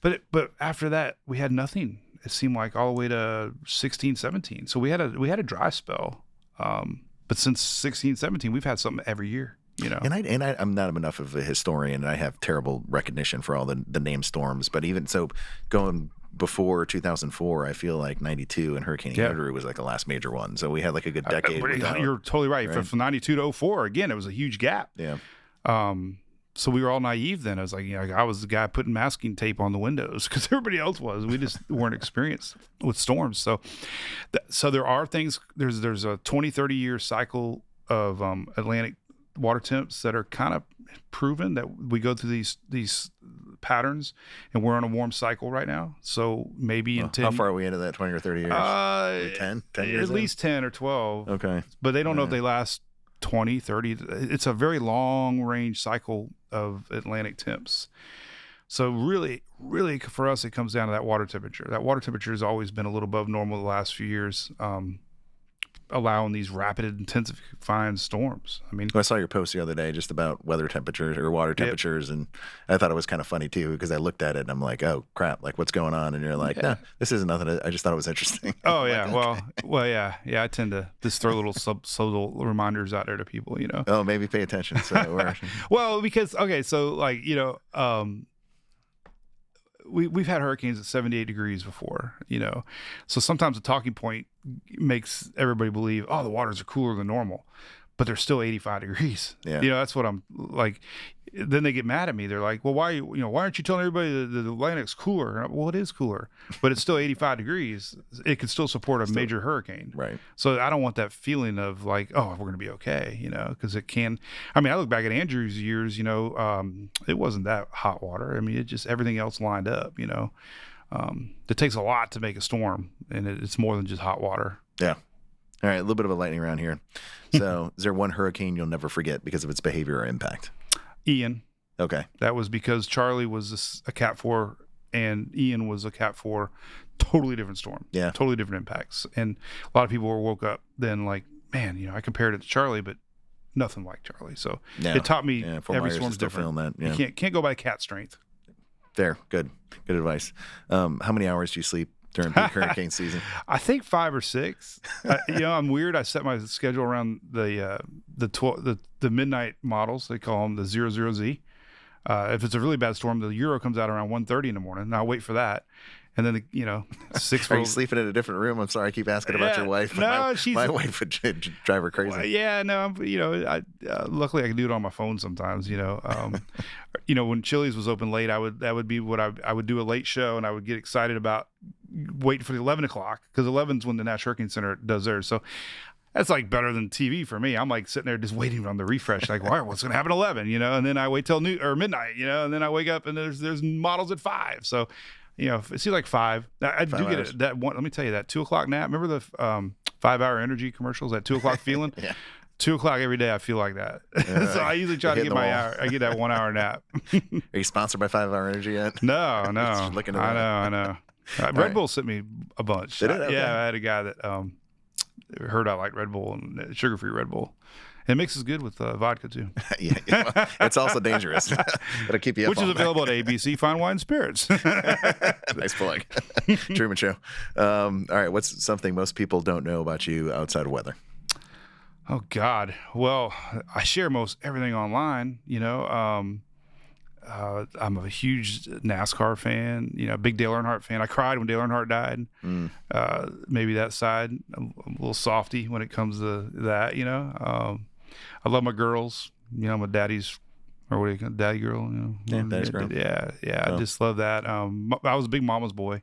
But after that, we had nothing. It seemed like all the way to 16, 17. So we had a dry spell. But since 16, 17, we've had something every year. And I'm not enough of a historian, and I have terrible recognition for all the named storms. But even so, going before 2004, I feel like 92 and Hurricane Andrew was like the last major one. So we had like a good decade. You're totally right. From 92 to 04, again, it was a huge gap. Yeah. So we were all naive then. I was like, I was the guy putting masking tape on the windows because everybody else was. We just weren't experienced with storms. So there are things. There's a 20, 30 year cycle of Atlantic water temps that are kind of proven that we go through these patterns, and we're on a warm cycle right now. So maybe in 10. How far are we into that? 20 or 30 years? 10 years? At least 10 or 12. Okay. But they don't know if they last 20, 30. It's a very long range cycle of Atlantic temps. So really, really for us, it comes down to that water temperature. That water temperature has always been a little above normal the last few years. allowing these rapid intensifying storms. I mean, Well, I saw your post the other day just about weather temperatures or water temperatures, and I thought it was kind of funny too because I looked at it and I'm like, oh crap, like what's going on? And you're like, no, this isn't nothing. I just thought it was interesting. oh I'm yeah, like, well, okay. well, yeah, yeah. I tend to just throw little subtle reminders out there to people, you know. Oh, maybe pay attention. So we're Well, because okay, so like you know, we've had hurricanes at 78 degrees before, you know, so sometimes the talking point makes everybody believe, oh, the waters are cooler than normal, but they're still 85 degrees. Yeah. You know, that's what I'm like. Then they get mad at me. They're like, well, why aren't you telling everybody that the Atlantic's cooler? And well, it is cooler, but it's still 85 degrees. It can still support a major hurricane. right. So I don't want that feeling of like, oh, we're going to be okay, you know, because it can. I mean, I look back at Andrew's years, you know, it wasn't that hot water. I mean, it just everything else lined up, you know. It takes a lot to make a storm, and it's more than just hot water. Yeah. All right, a little bit of a lightning round here. So, is there one hurricane you'll never forget because of its behavior or impact? Ian. Okay. That was because Charlie was a Cat 4 and Ian was a Cat 4. Totally different storm. Yeah. Totally different impacts. And a lot of people were woke up then like, man, you know, I compared it to Charlie, but nothing like Charlie. So it taught me every storm's different. That. Yeah. You can't go by cat strength. Fair. Good advice. How many hours do you sleep during peak hurricane season? I think 5 or 6. You know, I'm weird. I set my schedule around the midnight models. They call them the 00Z. If it's a really bad storm, the Euro comes out around 1:30 in the morning, and I'll wait for that. And then, 6. Are you sleeping in a different room? I'm sorry, I keep asking about your wife. No, my wife would drive her crazy. Well, yeah, no, luckily I can do it on my phone sometimes. You know, when Chili's was open late, that would be what I would do a late show, and I would get excited about waiting for the 11 o'clock because 11's when the National Hurricane Center does theirs. So that's like better than TV for me. I'm like sitting there just waiting on the refresh, like, what's going to happen at 11? You know, and then I wait till midnight. You know, and then I wake up and there's models at 5. So. You know, it seems like 5. I do get it. That one. Let me tell you that 2 o'clock nap. Remember the 5-hour energy commercials? That 2 o'clock feeling. Yeah. 2 o'clock every day. I feel like that. So I usually try to get my hour. I get that 1 hour nap. Are you sponsored by 5-hour energy yet? No. Looking at I know. Red Bull sent me a bunch. Did it? Okay. Yeah, I had a guy that heard I liked Red Bull and sugar-free Red Bull. It mixes good with vodka too. Yeah, well, it's also dangerous. It'll keep you up. Which is available at ABC Fine Wine Spirits. Nice plug. Truman Show. All right, what's something most people don't know about you outside of weather? Oh God. Well, I share most everything online. You know, I'm a huge NASCAR fan. You know, big Dale Earnhardt fan. I cried when Dale Earnhardt died. Maybe that side. I'm a little softy when it comes to that. You know. I love my girls. You know, I'm a daddy's, or what do you call it, daddy girl? You know, Yeah, daddy's girl. Yeah. Oh. I just love that. I was a big mama's boy.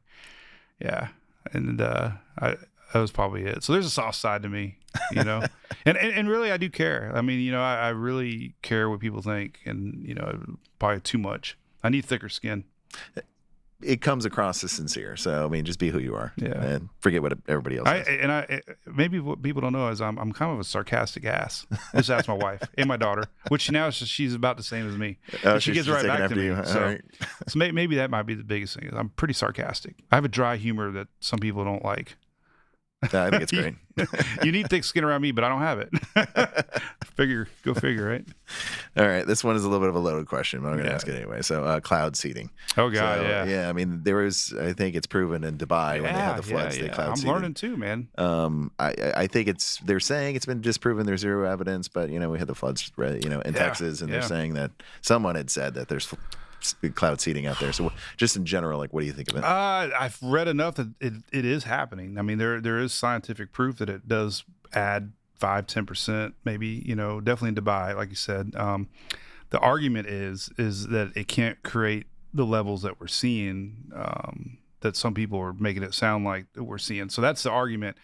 Yeah, and that was probably it. So there's a soft side to me, you know, and really I do care. I mean, you know, I really care what people think, and you know, probably too much. I need thicker skin. It comes across as sincere. So, I mean, just be who you are. Yeah. And forget what everybody else says. Maybe what people don't know is I'm kind of a sarcastic ass. Just ask my wife and my daughter, which now she's about the same as me. Oh, she gets right back to me. you. So, right. so maybe that might be the biggest thing. Is I'm pretty sarcastic. I have a dry humor that some people don't like. I think it's great. You need thick skin around me, but I don't have it. Go figure, right? All right. This one is a little bit of a loaded question, but I'm going to ask it anyway. So, cloud seeding. Oh, God, so, yeah. Yeah, I mean, I think it's proven in Dubai when they had the floods, they cloud seeded. I'm learning too, man. I think they're saying it's been disproven. There's zero evidence, but, you know, we had the floods, you know, in Texas, and they're saying that someone had said that there's cloud seeding out there. So just in general, like, what do you think of it? I've read enough that it is happening. I mean, there is scientific proof that it does add 5-10%, maybe, you know, definitely in Dubai, like you said. The argument is that it can't create the levels that we're seeing, that some people are making it sound like that we're seeing. So that's the argument.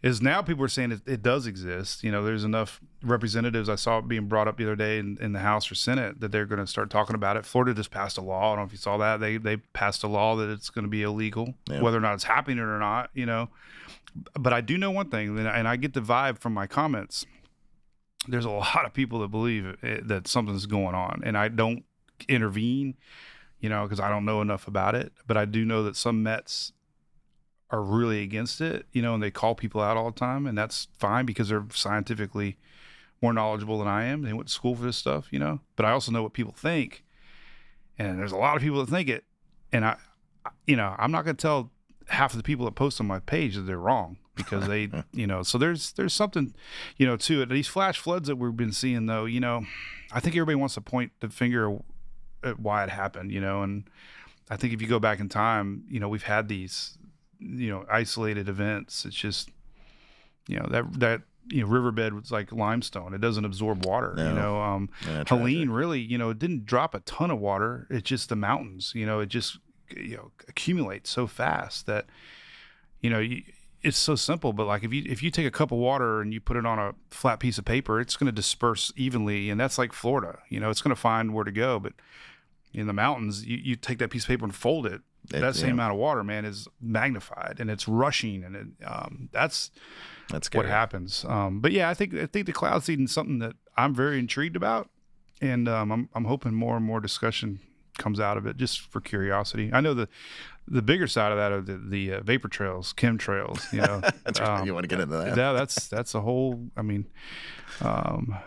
Is now people are saying it does exist. You know, there's enough representatives. I saw it being brought up the other day in the House or Senate that they're going to start talking about it. Florida just passed a law. I don't know if you saw that. They passed a law that it's going to be illegal, whether or not it's happening or not, you know. But I do know one thing, and I get the vibe from my comments. There's a lot of people that believe that something's going on, and I don't intervene, you know, because I don't know enough about it. But I do know that some Mets are really against it, and they call people out all the time, and that's fine because they're scientifically more knowledgeable than I am. They went to school for this stuff, but I also know what people think, and there's a lot of people that think it, and I'm not going to tell half of the people that post on my page that they're wrong because they, so there's something, to it. These flash floods that we've been seeing though, I think everybody wants to point the finger at why it happened, and I think if you go back in time, we've had these, isolated events. It's just, that riverbed was like limestone. It doesn't absorb water. No. Helene really, it didn't drop a ton of water. It's just the mountains, it just, accumulates so fast that, it's so simple. But like if you take a cup of water and you put it on a flat piece of paper, it's going to disperse evenly. And that's like Florida, it's going to find where to go. But in the mountains, you take that piece of paper and fold it. That same amount of water, man, is magnified and it's rushing, and that's what happens. But yeah, I think the cloud seeding is something that I'm very intrigued about, and I'm hoping more and more discussion comes out of it just for curiosity. I know the bigger side of that are the vapor trails, chemtrails. That's right. You want to get into that? Yeah, that's a whole. I mean,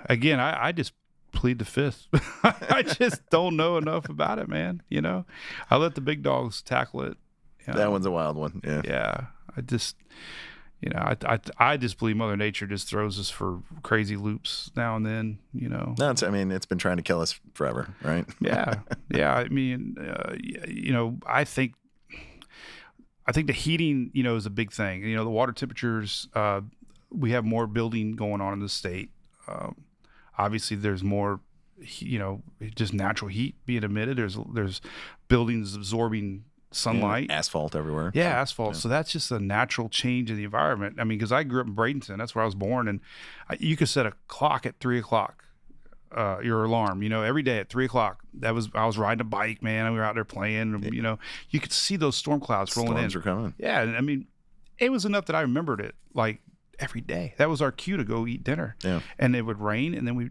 again, I just plead the fifth. I just don't know enough about it, man. I let the big dogs tackle it. That one's a wild one. Yeah. I just, I just believe Mother Nature just throws us for crazy loops now and then. No, it's been trying to kill us forever, right? Yeah. I mean, I think the heating, is a big thing. The water temperatures. We have more building going on in the state. Obviously, there's more, just natural heat being emitted. There's buildings absorbing sunlight. Asphalt everywhere. Yeah, asphalt. So that's just a natural change in the environment. I mean, because I grew up in Bradenton. That's where I was born. And you could set a clock at 3 o'clock, your alarm, every day at 3 o'clock. I was riding a bike, man. We were out there playing. You could see those storm clouds rolling in. Storms are coming. Yeah. And I mean, it was enough that I remembered it. Like, every day. That was our cue to go eat dinner. Yeah. And it would rain, and then we,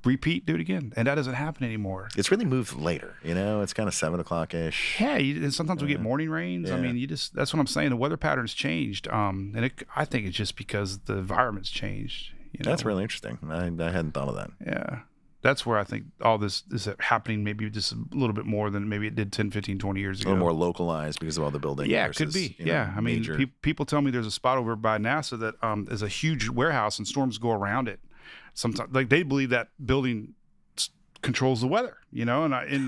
repeat, do it again. And that doesn't happen anymore. It's really moved later. It's kind of 7 o'clock-ish. Yeah. Sometimes we get morning rains. Yeah. I mean, that's what I'm saying. The weather pattern's changed. And I think it's just because the environment's changed. That's really interesting. I hadn't thought of that. Yeah. That's where I think all this is happening maybe just a little bit more than maybe it did 10, 15, 20 years ago. A little more localized because of all the building. Yeah, versus, it could be. I mean, people tell me there's a spot over by NASA that is a huge warehouse and storms go around it. Sometimes, like, they believe that building controls the weather, and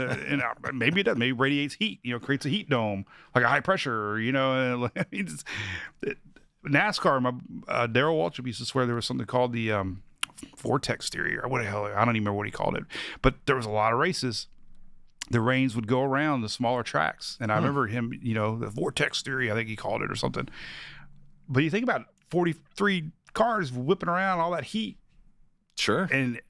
maybe it does. Maybe radiates heat, creates a heat dome, like a high pressure, I mean, NASCAR, Darrell Waltrip used to swear there was something called the vortex theory, or what the hell, I don't even remember what he called it, but there was a lot of races. The rains would go around the smaller tracks, and I remember him, the vortex theory, I think he called it or something. But you think about 43 cars whipping around, all that heat. Sure. And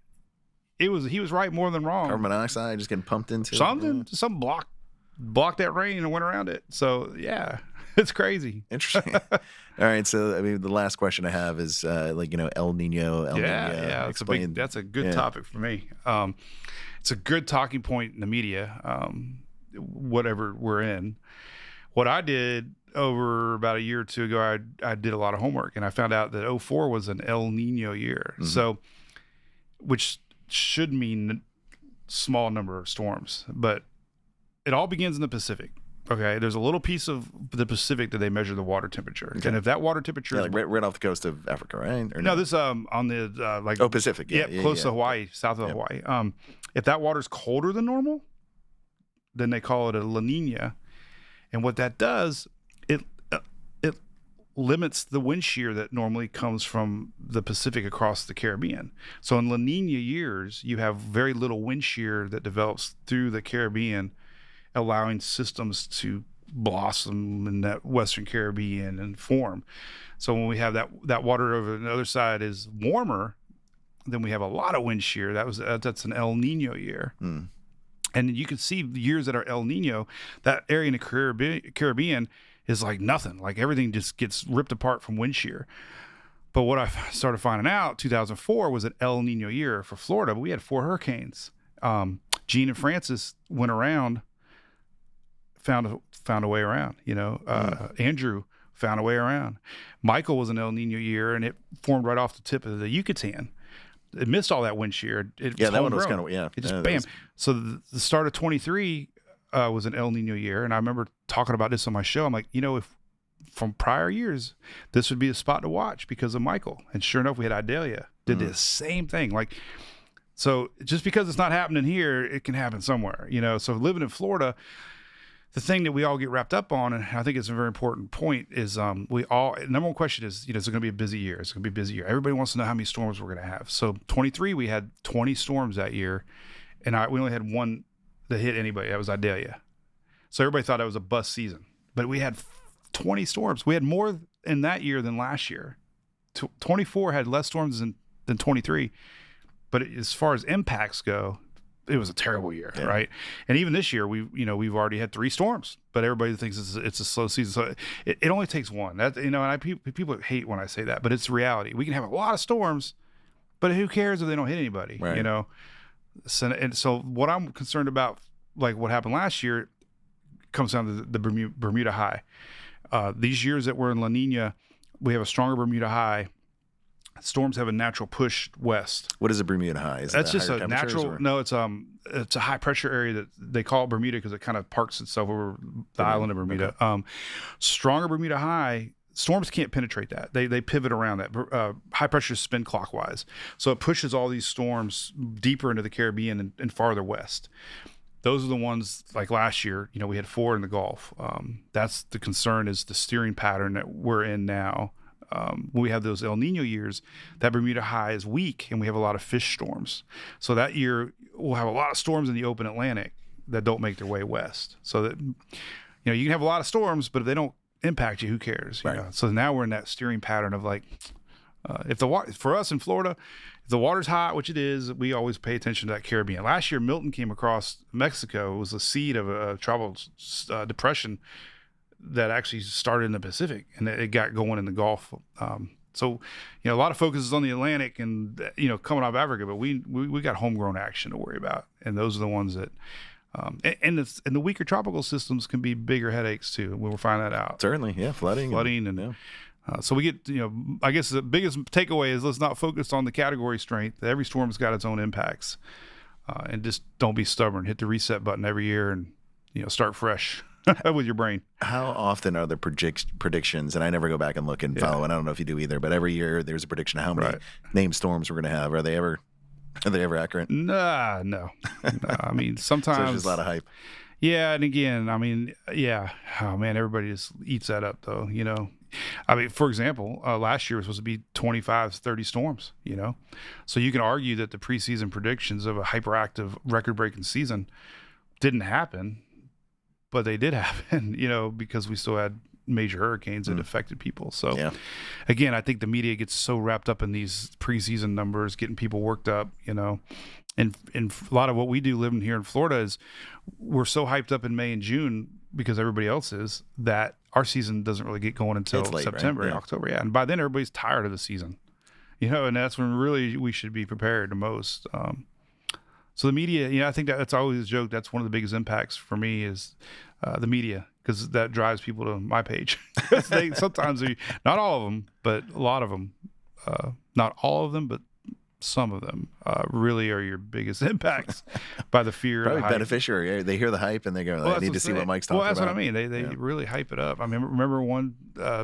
he was right more than wrong. Carbon monoxide just getting pumped into something. Some blocked that rain and went around it. So yeah, it's crazy. Interesting. All right. So, I mean, the last question I have is El Nino. Yeah. That's a good topic for me. It's a good talking point in the media, whatever we're in. What I did over about a year or two ago, I did a lot of homework, and I found out that 2004 was an El Nino year. Mm-hmm. So, which should mean small number of storms, but it all begins in the Pacific. Okay, there's a little piece of the Pacific that they measure the water temperature, and if that water temperature, like right off the coast of Africa, right? Or no, this on the Pacific, close to Hawaii, south of Hawaii. If that water's colder than normal, then they call it a La Nina, and what that does, it limits the wind shear that normally comes from the Pacific across the Caribbean. So in La Nina years, you have very little wind shear that develops through the Caribbean, allowing systems to blossom in that Western Caribbean and form. So when we have that water over the other side is warmer, then we have a lot of wind shear. That's an El Nino year. Mm. And you can see the years that are El Nino, that area in the Caribbean is like nothing. Like everything just gets ripped apart from wind shear. But what I started finding out, 2004 was an El Nino year for Florida, but we had 4 hurricanes. Gene and Francis went around, found a way around. Andrew found a way around. Michael was an El Nino year, and it formed right off the tip of the Yucatan. It missed all that wind shear. That one was kind of, It just bam. So the start of 23 was an El Nino year, and I remember talking about this on my show. I'm like, if from prior years, this would be a spot to watch because of Michael. And sure enough, we had Idalia did the same thing. Like, so just because it's not happening here, it can happen somewhere. So living in Florida, the thing that we all get wrapped up on, and I think it's a very important point, is number one question is, is it going to be a busy year? It's going to be a busy year. Everybody wants to know how many storms we're going to have. So 23, we had 20 storms that year, and we only had one that hit anybody. That was Idalia. So everybody thought that was a bust season, but we had 20 storms. We had more in that year than last year. 24 had less storms than 23, but as far as impacts go, it was a terrible year, right? And even this year, we've already had 3 storms, but everybody thinks it's a slow season. So it only takes one. That and people hate when I say that, but it's reality. We can have a lot of storms, but who cares if they don't hit anybody? Right. So what I'm concerned about, like what happened last year, comes down to the Bermuda High. These years that we're in La Nina, we have a stronger Bermuda High. Storms have a natural push west. What is a Bermuda High? That's just a natural. No, it's a high pressure area that they call it Bermuda because it kind of parks itself over the island of Bermuda. Okay. Stronger Bermuda High, storms can't penetrate that. They pivot around that. High pressure spin clockwise, so it pushes all these storms deeper into the Caribbean and farther west. Those are the ones like last year. We had 4 in the Gulf. That's the concern, is the steering pattern that we're in now. When we have those El Nino years, that Bermuda High is weak, and we have a lot of fish storms. So that year we'll have a lot of storms in the open Atlantic that don't make their way west. So that you can have a lot of storms, but if they don't impact you, who cares? Right. So now we're in that steering pattern of like, for us in Florida, if the water's hot, which it is, we always pay attention to that Caribbean. Last year, Milton came across Mexico. It was a seed of a tropical depression that actually started in the Pacific, and it got going in the Gulf. So a lot of focus is on the Atlantic and coming off Africa, but we got homegrown action to worry about, and those are the ones that and the weaker tropical systems can be bigger headaches too. We'll find that out. Certainly, yeah, flooding, and so we get I guess the biggest takeaway is let's not focus on the category strength. Every storm's got its own impacts, and just don't be stubborn. Hit the reset button every year and start fresh. With your brain. How often are the predictions, and I never go back and look and follow, and I don't know if you do either, but every year there's a prediction of how many named storms we're going to have. Are they ever accurate? Nah, no. I mean, sometimes. So there's just a lot of hype. Yeah, and again, I mean, yeah. Oh, man, everybody just eats that up, though, I mean, for example, last year was supposed to be 25, 30 storms, So you can argue that the preseason predictions of a hyperactive, record-breaking season didn't happen. But they did happen, because we still had major hurricanes that affected people. So, again, I think the media gets so wrapped up in these preseason numbers, getting people worked up, and a lot of what we do living here in Florida is we're so hyped up in May and June because everybody else is, that our season doesn't really get going until late, September, right? October. Yeah. And by then everybody's tired of the season, and that's when really we should be prepared the most. So the media, I think that's always a joke. That's one of the biggest impacts for me is the media, because that drives people to my page. Sometimes not all of them, but a lot of them, not all of them, but some of them really are your biggest impacts by the fear. Probably of beneficiary. They hear the hype and they go, I need to see what Mike's talking about. Well, that's what I mean. They really hype it up. I mean, remember one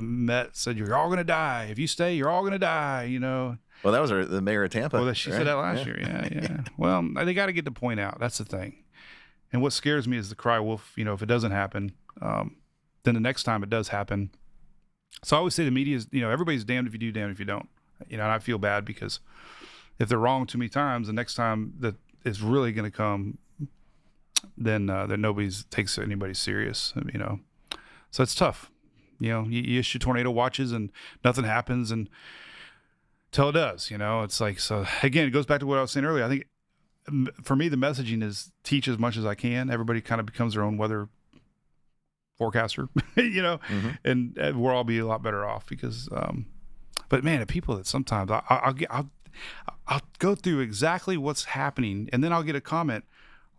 Met said, "You're all going to die. If you stay, you're all going to die," Well, that was the mayor of Tampa. Well, she said that last year. Yeah. Well, they got to get the point out. That's the thing. And what scares me is the cry wolf. If it doesn't happen, then the next time it does happen. So I always say the media is, everybody's damned if you do, damned if you don't. And I feel bad because if they're wrong too many times, the next time that is really going to come, then nobody takes anybody serious. So it's tough. You issue tornado watches and nothing happens and. Till it does, it's like, so again, it goes back to what I was saying earlier. I think for me, the messaging is teach as much as I can. Everybody kind of becomes their own weather forecaster, and we'll all be a lot better off because, but man, the people that sometimes I'll go through exactly what's happening and then I'll get a comment.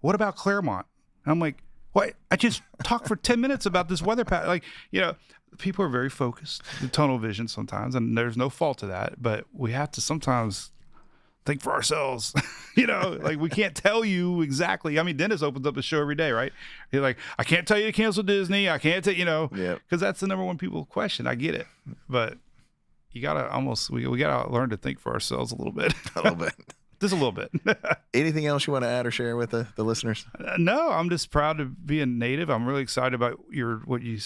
What about Claremont? And I'm like, What? I just talked for 10 minutes about this weather pattern. Like, people are very focused, the tunnel vision sometimes, and there's no fault to that. But we have to sometimes think for ourselves. Like we can't tell you exactly. I mean, Dennis opens up a show every day, right? He's like, I can't tell you to cancel Disney. I can't tell, because that's the number one people question. I get it. But you got to we got to learn to think for ourselves a little bit. A little bit. Just a little bit. Anything else you want to add or share with the listeners? No, I'm just proud to be a native. I'm really excited about what you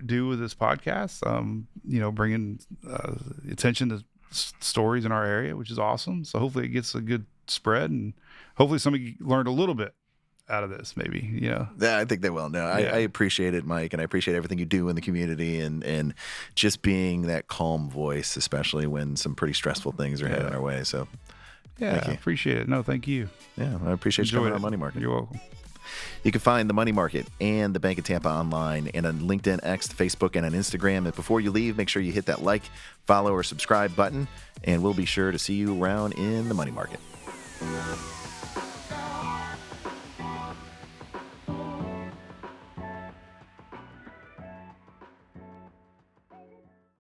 do with this podcast. Bringing attention to stories in our area, which is awesome. So hopefully it gets a good spread, and hopefully somebody learned a little bit out of this, maybe. Yeah, I think they will. No, I appreciate it, Mike, and I appreciate everything you do in the community, and just being that calm voice, especially when some pretty stressful things are heading our way. So yeah, I appreciate it. No, thank you. Yeah, I appreciate you coming on Money Market. You're welcome. You can find the Money Market and the Bank of Tampa online and on LinkedIn, X, Facebook, and on Instagram. And before you leave, make sure you hit that like, follow, or subscribe button, and we'll be sure to see you around in the Money Market.